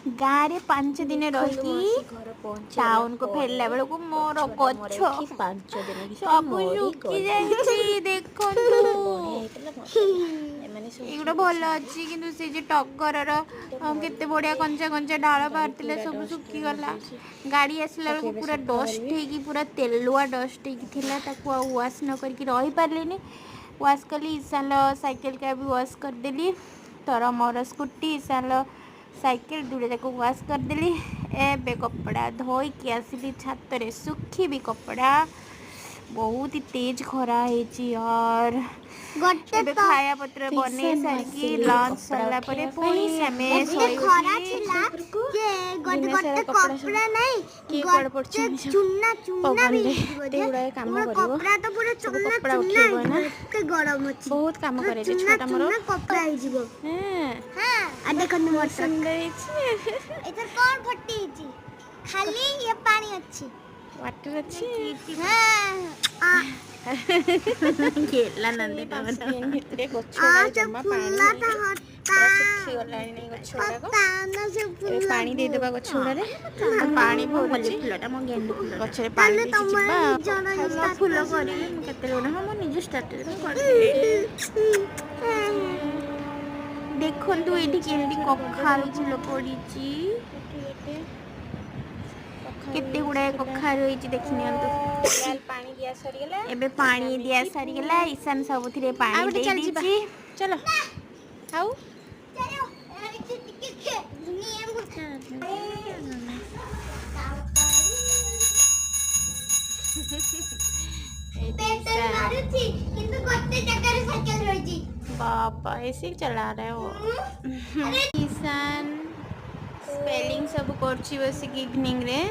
गाँव रे 5 दिन रही टाउन को फेरला बेल को मोर गछ 5 दिन सब सुखी जाइए देखो एगुड़ा भल अच्छी कि से जो टगर केते बढ़िया कंचा कंचा डाल बाहर सब सुखीगला गाड़ी आसला बेलू पूरा डस्ट हो पूरा तेलुआ डस्ट हो वाश न करके रही पारे वाश कली ईशान साइकिल का भी वाश करदेली तोर मोर स्कूटी ईशान साइकिल दूरे जाक वाश करदेली एबे कपड़ा धोईकी आसली छात रे सुखी भी कपड़ा बहुत ही तेज खरा है यार एबे खाया पत्र बने सारिकी लंच सरला परे पुणी हमें सोई खरा छिला जे गोटे गोटे कपड़ा नहीं के पड़ पड़छ चुन्ना चुन्ना भी तेउड़ा काम करिवो कपड़ा तो पूरा चुन्ना कपड़ा उठेबो ना के गरम अछि बहुत काम करे जे छोटा मोर कपड़ा आइ जीवो हां आ देखो मोर सुंदर छी एतर कोन फट्टी छी खाली ये पानी अछि वाटर अच्छी हां खेला नंदे पावन भितरे गछोड़ा जमा पानी पूरा सुखी गलानी नहीं गछोड़ा को ए पानी दे देबा गछोड़ा रे पानी भरछि फुलटा म गेंडू फुल गछरे पानी दे छिबा फुल करी केते लोना हम निज स्टार्ट कर देखन तू एठी केंदी कखारू छिलो पड़ीची केते गुड़ाए कखारू होईची देखि नियंतु पानी दिया सरी गेला एबे पानी दिया सरी गेला ईशान सबथिरे पानी दे दीची चलो आउ चलो टिके किंतु गोटे जगह रे साइकिल रही पापा ऐसे चला रहे हो ईशान स्पेलिंग सब करछि बसी इवनिंग रे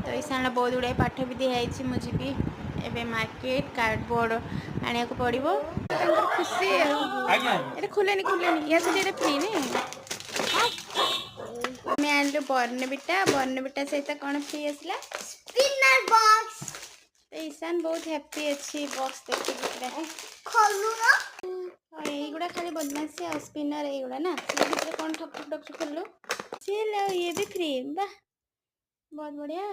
तो ईशान बहुत गुड़ाए पाठ भी दिखाई मुझे भी एबे मार्केट कार्डबोर्ड आने को पड़ो खुशी ये खुलेनी खुलेनी या से फ्री नहीं मैं आनलु बर्नविटा सहित कौन फ्री आसला स्पिनर बॉक्स तो ईशान बहुत हैप्पी अच्छी बॉक्स देखिए खोलू ना और ये खाली बदमाशी आ स्पिनर ये ना भीतर कौन ठक ठक खोलू चलो ये भी फ्री वाह बहुत बढ़िया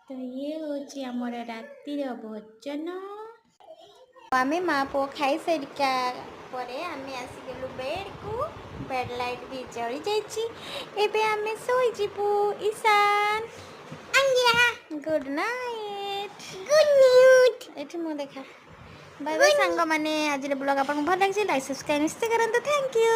तो ये हूँ आमर रातिर भोजन आम माँ पु खाई सारिका आम आसीगलु बेड को बेड लाइट भी जली जाइए आम शोबू ईशान गुड नाइट ये मुझे देखा बाय बाय सांग मैंने आज ब्लॉग आपको भल लगे लाइक सब्सक्राइब निश्चय करूँ थैंक यू।